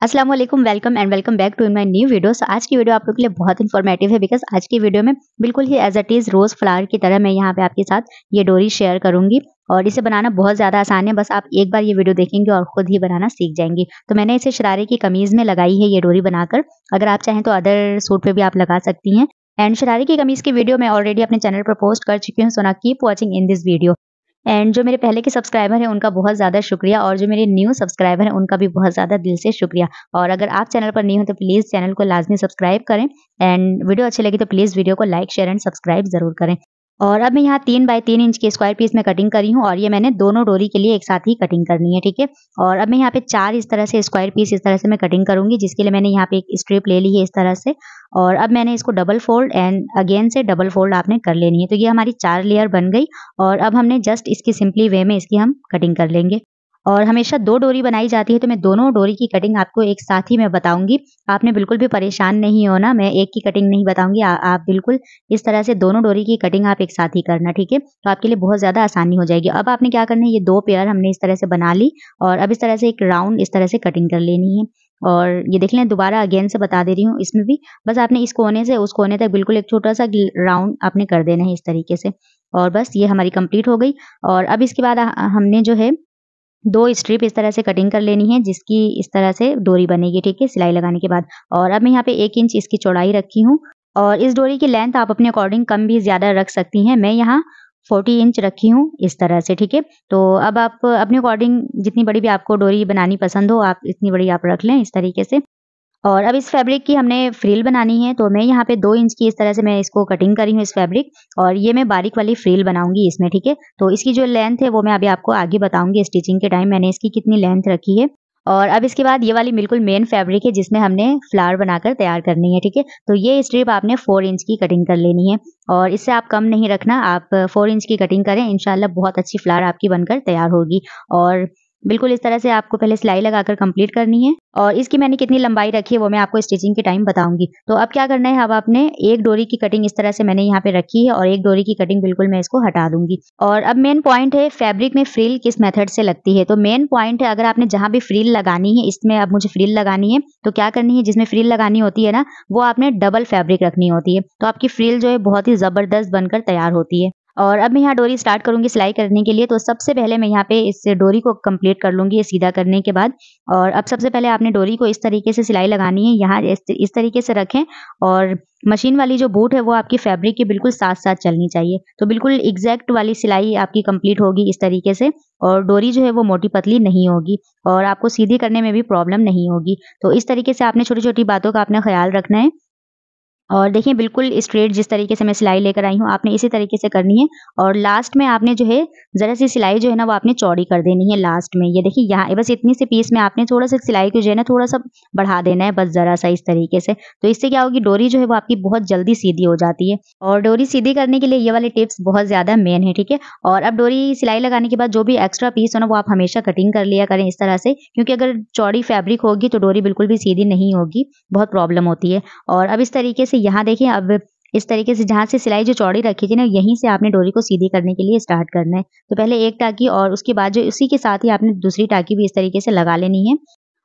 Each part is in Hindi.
अस्सलाम वालेकुम, welcome and welcome back to my new video. So आज की वीडियो आप लोग के लिए बहुत इन्फॉर्मेटिव है बिकॉज़ आज की वीडियो में बिल्कुल ही as it is rose flower की तरह मैं यहाँ पे आपके साथ ये डोरी शेयर करूँगी और इसे बनाना बहुत ज़्यादा आसान है। बस आप एक बार ये वीडियो देखेंगे और खुद ही बनाना सीख जाएंगी। तो मैंने इसे शरारे की कमीज़ में लगाई है ये डोरी बनाकर। अगर आप चाहें तो अदर सूट पे भी आप लगा सकती हैं। एंड शरारे की कमीज़ की वीडियो मैं ऑलरेडी अपने चैनल पर पोस्ट कर चुकी हूँ। So now keep watching in this video. And जो मेरे पहले के सब्सक्राइबर हैं उनका बहुत ज़्यादा शुक्रिया और जो मेरे न्यू सब्सक्राइबर हैं उनका भी बहुत ज़्यादा दिल से शुक्रिया। और अगर आप चैनल पर न्यू हो तो प्लीज़ चैनल को लाज़मी सब्सक्राइब करें एंड वीडियो अच्छी लगी तो प्लीज़ वीडियो को लाइक, शेयर एंड सब्सक्राइब ज़रूर करें। और अब मैं यहाँ 3 बाय 3 इंच के स्क्वायर पीस में कटिंग करी हूँ और ये मैंने दोनों डोरी के लिए एक साथ ही कटिंग करनी है, ठीक है। और अब मैं यहाँ पे 4 इस तरह से स्क्वायर पीस इस तरह से मैं कटिंग करूँगी, जिसके लिए मैंने यहाँ पे एक स्ट्रिप ले ली है इस तरह से। और अब मैंने इसको डबल फोल्ड एंड अगेन से डबल फोल्ड आपने कर लेनी है। तो ये हमारी 4 लेयर बन गई और अब हमने जस्ट इसकी सिंपली वे में इसकी हम कटिंग कर लेंगे। और हमेशा 2 डोरी बनाई जाती है तो मैं दोनों डोरी की कटिंग आपको एक साथ ही मैं बताऊँगी। आपने बिल्कुल भी परेशान नहीं होना, मैं एक की कटिंग नहीं बताऊँगी। आप बिल्कुल इस तरह से दोनों डोरी की कटिंग आप एक साथ ही करना, ठीक है? तो आपके लिए बहुत ज़्यादा आसानी हो जाएगी। अब आपने क्या करना है, ये 2 पेयर हमने इस तरह से बना ली और अब इस तरह से एक राउंड इस तरह से कटिंग कर लेनी है। और ये देख लें, दोबारा अगेन से बता दे रही हूँ, इसमें भी बस आपने इस कोने से उस कोने तक बिल्कुल एक छोटा-सा राउंड आपने कर देना है इस तरीके से। और बस ये हमारी कंप्लीट हो गई। और अब इसके बाद हमने जो है 2 स्ट्रिप इस तरह से कटिंग कर लेनी है, जिसकी इस तरह से डोरी बनेगी, ठीक है, सिलाई लगाने के बाद। और अब मैं यहाँ पे 1 इंच इसकी चौड़ाई रखी हूँ और इस डोरी की लेंथ आप अपने अकॉर्डिंग कम भी ज़्यादा रख सकती हैं। मैं यहाँ 40 इंच रखी हूँ इस तरह से, ठीक है। तो अब आप अपने अकॉर्डिंग जितनी बड़ी भी आपको डोरी बनानी पसंद हो, आप इतनी बड़ी आप रख लें इस तरीके से। और अब इस फैब्रिक की हमने फ्रिल बनानी है, तो मैं यहाँ पे 2 इंच की इस तरह से मैं इसको कटिंग करी हूँ इस फैब्रिक और ये मैं बारीक वाली फ्रिल बनाऊँगी इसमें, ठीक है। तो इसकी जो लेंथ है वो मैं अभी आपको आगे बताऊँगी स्टिचिंग के टाइम मैंने इसकी कितनी लेंथ रखी है। और अब इसके बाद ये वाली बिल्कुल मेन फैब्रिक है जिसमें हमने फ्लावर बनाकर तैयार करनी है, ठीक है। तो ये स्ट्रिप आपने 4 इंच की कटिंग कर लेनी है और इससे आप कम नहीं रखना, आप 4 इंच की कटिंग करें, इंशाल्लाह बहुत अच्छी फ्लावर आपकी बनकर तैयार होगी। और बिल्कुल इस तरह से आपको पहले सिलाई लगाकर कंप्लीट करनी है और इसकी मैंने कितनी लंबाई रखी है वो मैं आपको स्टिचिंग के टाइम बताऊंगी। तो अब क्या करना है, अब आपने एक डोरी की कटिंग इस तरह से मैंने यहाँ पे रखी है और एक डोरी की कटिंग बिल्कुल मैं इसको हटा दूंगी। और अब मेन पॉइंट है फैब्रिक में फ्रिल किस मेथड से लगती है। तो मेन पॉइंट है, अगर आपने जहाँ भी फ्रिल लगानी है, इसमें अब मुझे फ्रिल लगानी है तो क्या करनी है, जिसमें फ्रिल लगानी होती है ना, वो आपने डबल फैब्रिक रखनी होती है। तो आपकी फ्रिल जो है बहुत ही जबरदस्त बनकर तैयार होती है। और अब मैं यहाँ डोरी स्टार्ट करूंगी सिलाई करने के लिए। तो सबसे पहले मैं यहाँ पे इस डोरी को कंप्लीट कर लूंगी ये सीधा करने के बाद। और अब सबसे पहले आपने डोरी को इस तरीके से सिलाई लगानी है, यहाँ इस तरीके से रखें और मशीन वाली जो बूट है वो आपकी फैब्रिक के बिल्कुल साथ साथ चलनी चाहिए। तो बिल्कुल एग्जैक्ट वाली सिलाई आपकी कंप्लीट होगी इस तरीके से और डोरी जो है वो मोटी पतली नहीं होगी और आपको सीधी करने में भी प्रॉब्लम नहीं होगी। तो इस तरीके से आपने छोटी छोटी बातों का आपने ख्याल रखना है। और देखिए बिल्कुल स्ट्रेट जिस तरीके से मैं सिलाई लेकर आई हूँ, आपने इसी तरीके से करनी है। और लास्ट में आपने जो है ज़रा सी सिलाई जो है ना वो आपने चौड़ी कर देनी है लास्ट में। ये देखिए यहाँ बस इतनी सी पीस में आपने थोड़ा सा सिलाई को जो है ना थोड़ा सा बढ़ा देना है, बस ज़रा सा इस तरीके से। तो इससे क्या होगी, डोरी जो है वो आपकी बहुत जल्दी सीधी हो जाती है। और डोरी सीधी करने के लिए ये वाले टिप्स बहुत ज़्यादा मेन है, ठीक है। और अब डोरी सिलाई लगाने के बाद जो भी एक्स्ट्रा पीस हो ना वो आप हमेशा कटिंग कर लिया करें इस तरह से, क्योंकि अगर चौड़ी फैब्रिक होगी तो डोरी बिल्कुल भी सीधी नहीं होगी, बहुत प्रॉब्लम होती है। और अब इस तरीके से यहाँ देखिए, अब इस तरीके से जहाँ से सिलाई जो चौड़ी रखी थी ना, यहीं से आपने डोरी को सीधी करने के लिए स्टार्ट करना है। तो पहले एक टाकी और उसके बाद जो उसी के साथ ही आपने दूसरी टाकी भी इस तरीके से लगा लेनी है।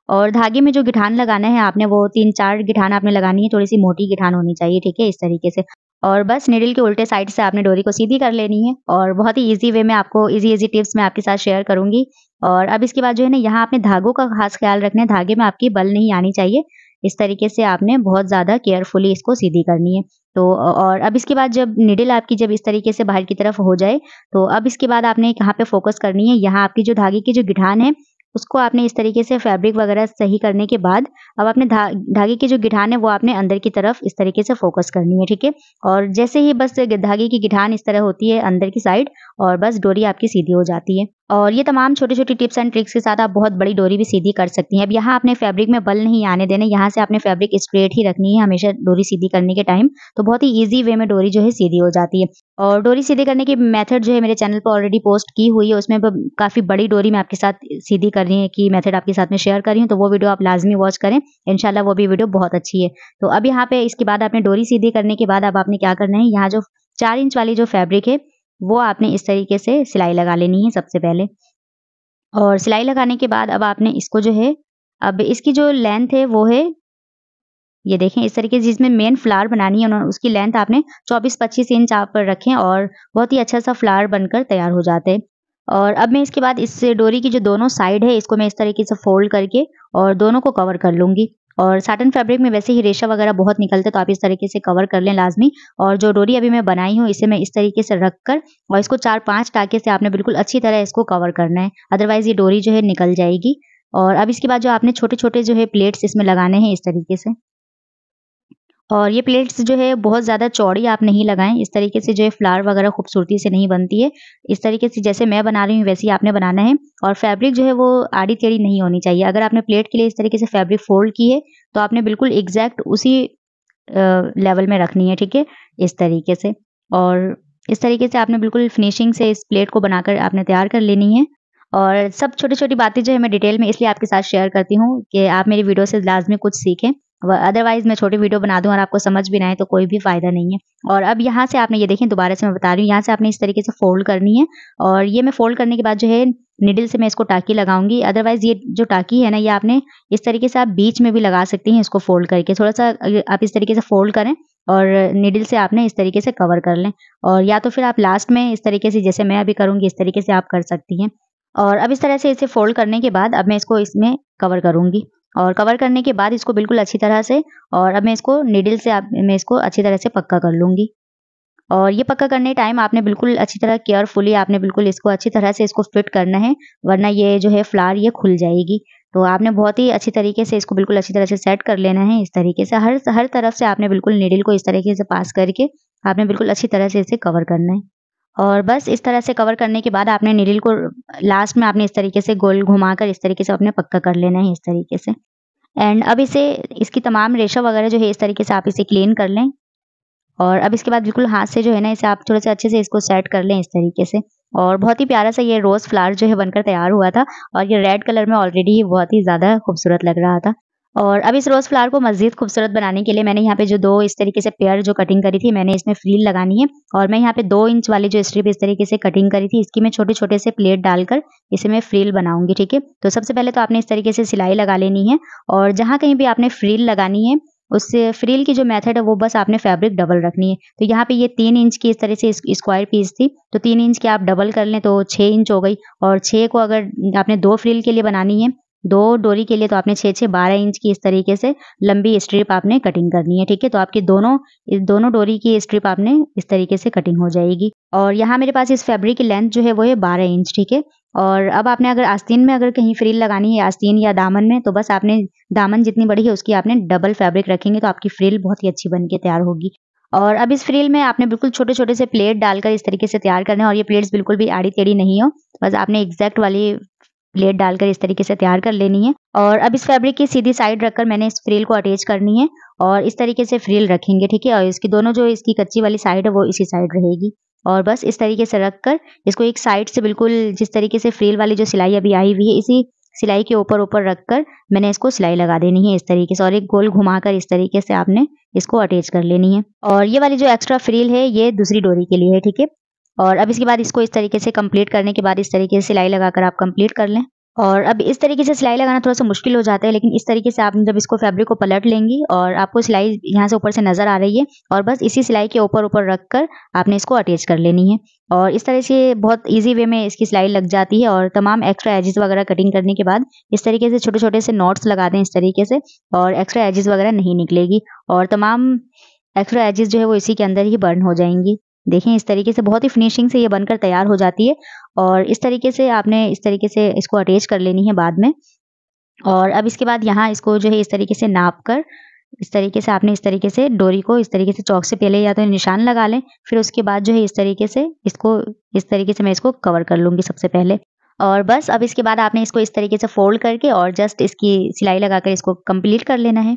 और धागे में जो गिठान लगाना है आपने, वो 3-4 गिठान आपने लगानी है, थोड़ी सी मोटी गिठान होनी चाहिए, ठीक है, इस तरीके से। और बस निडल के उल्टे साइड से आपने डोरी को सीधी कर लेनी है और बहुत ही ईजी वे में आपको ईजी टिप्स मैं आपके साथ शेयर करूंगी। और अब इसके बाद जो है ना, यहाँ आपने धागों का खास ख्याल रखना है, धागे में आपकी बल नहीं आनी चाहिए। इस तरीके से आपने बहुत ज़्यादा केयरफुली इसको सीधी करनी है। तो और अब इसके बाद जब निडल आपकी जब इस तरीके से बाहर की तरफ हो जाए, तो अब इसके बाद आपने कहाँ पे फोकस करनी है, यहाँ आपकी जो धागे की जो गिठान है उसको आपने इस तरीके से फैब्रिक वगैरह सही करने के बाद अब आपने धागे की जो गिठान है वो आपने अंदर की तरफ इस तरीके से फोकस करनी है, ठीक है। और जैसे ही बस धागे की गिठान इस तरह होती है अंदर की साइड, और बस डोरी आपकी सीधी हो जाती है। और ये तमाम छोटी-छोटी टिप्स एंड ट्रिक्स के साथ आप बहुत बड़ी डोरी भी सीधी कर सकती हैं। अब यहाँ आपने फैब्रिक में बल नहीं आने देना, यहाँ से आपने फैब्रिक स्ट्रेट ही रखनी है हमेशा डोरी सीधी करने के टाइम। तो बहुत ही ईज़ी वे में डोरी जो है सीधी हो जाती है। और डोरी सीधी करने की मेथड जो है मेरे चैनल पर ऑलरेडी पोस्ट की हुई है, उसमें काफ़ी बड़ी डोरी मैं आपके साथ सीधी करने की मेथड आपके साथ में शेयर कर रही हूँ, तो वो वीडियो आप लाज़मी वॉच करें। इंशाल्लाह वो भी वीडियो बहुत अच्छी है। तो अब यहाँ पे इसके बाद आपने डोरी सीधी करने के बाद अब आपने क्या करना है, यहाँ जो 4 इंच वाली जो फैब्रिक है वो आपने इस तरीके से सिलाई लगा लेनी है सबसे पहले। और सिलाई लगाने के बाद अब आपने इसको जो है अब इसकी जो लेंथ है वो है, ये देखें इस तरीके से, जिसमें मेन फ्लावर बनानी है उसकी लेंथ आपने 24-25 इंच आप रखें और बहुत ही अच्छा सा फ्लावर बनकर तैयार हो जाते हैं। और अब मैं इसके बाद इस डोरी की जो दोनों साइड है इसको मैं इस तरीके से फोल्ड करके और दोनों को कवर कर लूँगी। और साटन फैब्रिक में वैसे ही रेशा वगैरह बहुत निकलते हैं, तो आप इस तरीके से कवर कर लें लाज़मी। और जो डोरी अभी मैं बनाई हूँ इसे मैं इस तरीके से रख कर और इसको 4-5 टाँके से आपने बिल्कुल अच्छी तरह इसको कवर करना है, अदरवाइज़ ये डोरी जो है निकल जाएगी। और अब इसके बाद जो आपने छोटे-छोटे जो है प्लेट्स इसमें लगाने हैं इस तरीके से। और ये प्लेट्स जो है बहुत ज़्यादा चौड़ी आप नहीं लगाएँ, इस तरीके से जो है फ्लावर वगैरह खूबसूरती से नहीं बनती है। इस तरीके से जैसे मैं बना रही हूँ वैसे ही आपने बनाना है और फैब्रिक जो है वो आड़ी-टेढ़ी नहीं होनी चाहिए। अगर आपने प्लेट के लिए इस तरीके से फैब्रिक फ़ोल्ड की है, तो आपने बिल्कुल एग्ज़ैक्ट उसी लेवल में रखनी है, ठीक है? इस तरीके से। और इस तरीके से आपने बिल्कुल फिनिशिंग से इस प्लेट को बनाकर आपने तैयार कर लेनी है। और सब छोटी-छोटी बातें जो है मैं डिटेल में इसलिए आपके साथ शेयर करती हूँ कि आप मेरी वीडियो से लाज़मी कुछ सीखें। अदरवाइज़ मैं छोटी वीडियो बना दूँ और आपको समझ भी ना आए तो कोई भी फ़ायदा नहीं है। और अब यहाँ से आपने ये देखें, दोबारा से मैं बता रही हूँ, यहाँ से आपने इस तरीके से फ़ोल्ड करनी है और ये मैं फ़ोल्ड करने के बाद जो है निडल से मैं इसको टाँकी लगाऊँगी। अदरवाइज़ ये जो टाँकी है ना, ये आपने इस तरीके से आप बीच में भी लगा सकती हैं इसको फ़ोल्ड करके। थोड़ा-सा आप इस तरीके से फ़ोल्ड करें और निडल से आपने इस तरीके से कवर कर लें। और या तो फिर आप लास्ट में इस तरीके से, जैसे मैं अभी करूँगी, इस तरीके से आप कर सकती हैं। और अब इस तरह से इसे फ़ोल्ड करने के बाद अब मैं इसको इसमें कवर करूँगी। और कवर करने के बाद इसको बिल्कुल अच्छी तरह से, और अब मैं इसको नीडल से मैं इसको अच्छी तरह से पक्का कर लूँगी। और ये पक्का करने टाइम आपने बिल्कुल अच्छी तरह केयरफुली आपने बिल्कुल इसको अच्छी तरह से इसको फिट करना है, वरना ये जो है फ्लावर ये खुल जाएगी। तो आपने बहुत ही अच्छी तरीके से इसको बिल्कुल अच्छी तरह से सेट कर लेना है इस तरीके से। हर तरफ से आपने बिल्कुल नीडल को इस तरीके से पास करके आपने बिल्कुल अच्छी तरह से इसे कवर करना है। और बस इस तरह से कवर करने के बाद आपने नीडल को लास्ट में आपने इस तरीके से गोल घुमाकर इस तरीके से आपने पक्का कर लेना है इस तरीके से। एंड अब इसे, इसकी तमाम रेशा वगैरह जो है इस तरीके से आप इसे क्लीन कर लें। और अब इसके बाद बिल्कुल हाथ से जो है ना, इसे आप थोड़े से अच्छे से इसको सेट कर लें इस तरीके से। और बहुत ही प्यारा सा ये रोज़ फ्लावर जो है बनकर तैयार हुआ था और ये रेड कलर में ऑलरेडी ही बहुत ही ज़्यादा खूबसूरत लग रहा था। और अब इस रोज़ फ्लावर को मज़ीद खूबसूरत बनाने के लिए मैंने यहाँ पे जो 2 इस तरीके से पेयर जो कटिंग करी थी, मैंने इसमें फ्रिल लगानी है। और मैं यहाँ पे 2 इंच वाली जो स्ट्रिप इस तरीके से कटिंग करी थी, इसकी मैं छोटे-छोटे से प्लेट डालकर इसे मैं फ्रिल बनाऊँगी, ठीक है? तो सबसे पहले तो आपने इस तरीके से सिलाई लगा लेनी है और जहाँ कहीं भी आपने फ्रिल लगानी है, उस फ्रिल की जो मेथड है वो बस आपने फैब्रिक डबल रखनी है। तो यहाँ पे ये 3 इंच की इस तरह से स्क्वायर पीस थी, तो 3 इंच की आप डबल कर लें तो 6 इंच हो गई। और 6 को अगर आपने 2 फ्रिल के लिए बनानी है, 2 डोरी के लिए, तो आपने 6-6 12 इंच की इस तरीके से लंबी स्ट्रिप आपने कटिंग करनी है, ठीक है? तो आपकी दोनों डोरी की स्ट्रिप आपने इस तरीके से कटिंग हो जाएगी। और यहाँ मेरे पास इस फैब्रिक की लेंथ जो है वो है 12 इंच, ठीक है? और अब आपने अगर आस्तीन में अगर कहीं फ्रिल लगानी है, आस्तीन या दामन में, तो बस आपने दामन जितनी बड़ी है उसकी आपने डबल फैब्रिक रखेंगे तो आपकी फ्रिल बहुत ही अच्छी बन के तैयार होगी। और अब इस फ्रिल में आपने बिल्कुल छोटे-छोटे से प्लेट डालकर इस तरीके से तैयार करना है और ये प्लेट्स बिल्कुल भी आड़ी-टेढ़ी नहीं हो, बस आपने एग्ज़ैक्ट वाली प्लेट डालकर इस तरीके से तैयार कर लेनी है। और अब इस फैब्रिक की सीधी साइड रखकर मैंने इस फ्रिल को अटैच करनी है और इस तरीके से फ्रिल रखेंगे, ठीक है? और इसकी दोनों जो इसकी कच्ची वाली साइड है वो इसी साइड रहेगी। और बस इस तरीके से रखकर इसको एक साइड से बिल्कुल जिस तरीके से फ्रिल वाली जो सिलाई अभी आई हुई है, इसी सिलाई के ऊपर रखकर मैंने इसको सिलाई लगा देनी है इस तरीके से, और एक गोल घुमाकर इस तरीके से आपने इसको अटैच कर लेनी है। और ये वाली जो एक्स्ट्रा फ्रिल है ये दूसरी डोरी के लिए है, ठीक है? और अब इसके बाद इसको इस तरीके से कंप्लीट करने के बाद इस तरीके से सिलाई लगाकर आप कंप्लीट कर लें। और अब इस तरीके से सिलाई लगाना थोड़ा-सा मुश्किल हो जाता है, लेकिन इस तरीके से आप जब इसको फैब्रिक को पलट लेंगी और आपको सिलाई यहाँ से ऊपर से नज़र आ रही है, और बस इसी सिलाई के ऊपर रखकर आपने इसको अटैच कर लेनी है। और इस तरह से बहुत ईज़ी वे में इसकी सिलाई लग जाती है। और तमाम एक्स्ट्रा एजेस वगैरह कटिंग करने के बाद इस तरीके से छोटे-छोटे से नॉट्स लगा दें इस तरीके से, और एक्स्ट्रा एजेस वगैरह नहीं निकलेगी और तमाम एक्स्ट्रा एजेस जो है वो इसी के अंदर ही बर्न हो जाएँगी। देखें इस तरीके से बहुत ही फिनिशिंग से ये बनकर तैयार हो जाती है। और इस तरीके से आपने इस तरीके से इसको अटैच कर लेनी है बाद में। और अब इसके बाद यहाँ इसको जो है इस तरीके से नाप कर इस तरीके से आपने इस तरीके से डोरी को इस तरीके से चॉक से पहले या तो निशान लगा लें, फिर उसके बाद जो है इस तरीके से इसको इस तरीके से मैं इसको कवर कर लूँगी सबसे पहले। और बस अब इसके बाद आपने इसको इस तरीके से फ़ोल्ड करके और जस्ट इसकी सिलाई लगाकर इसको कंप्लीट कर लेना है।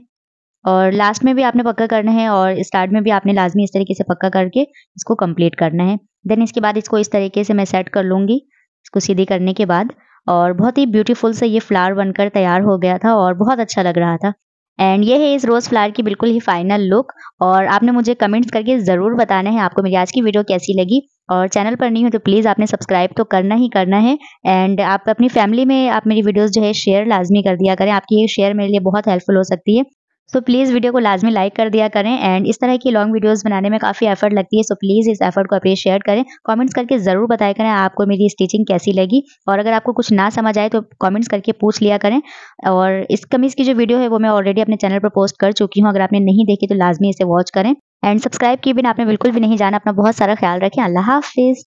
और लास्ट में भी आपने पक्का करना है और स्टार्ट में भी आपने लाज़मी इस तरीके से पक्का करके इसको कंप्लीट करना है। देन इसके बाद इसको इस तरीके से मैं सेट कर लूँगी, इसको सीधी करने के बाद। और बहुत ही ब्यूटीफुल से ये फ्लावर बनकर तैयार हो गया था और बहुत अच्छा लग रहा था। एंड ये है इस रोज़ फ्लावर की बिल्कुल ही फाइनल लुक। और आपने मुझे कमेंट्स करके ज़रूर बताना है आपको मेरी आज की वीडियो कैसी लगी और चैनल पर नहीं हो तो प्लीज़ आपने सब्सक्राइब तो करना ही करना है। एंड आप अपनी फैमिली में आप मेरी वीडियोस जो है शेयर लाज़मी कर दिया करें। आपकी ये शेयर मेरे लिए बहुत हेल्पफुल हो सकती है। सो प्लीज़ वीडियो को लाज़मी लाइक कर दिया करें। एंड इस तरह की लॉन्ग वीडियोस बनाने में काफ़ी एफर्ट लगती है, सो प्लीज़ इस एफर्ट को अप्रिशिएट करें। कमेंट्स करके ज़रूर बताया करें आपको मेरी स्टिचिंग कैसी लगी, और अगर आपको कुछ ना समझ आए तो कमेंट्स करके पूछ लिया करें। और इस कमीज़ की जो वीडियो है वो मैं ऑलरेडी अपने चैनल पर पोस्ट कर चुकी हूँ, अगर आपने नहीं देखी तो लाज़मी इसे वॉच करें। एंड सब्सक्राइब किए बिना आपने बिल्कुल भी नहीं जाना। अपना बहुत सारा ख्याल रखें। अल्लाह हाफ़िज़।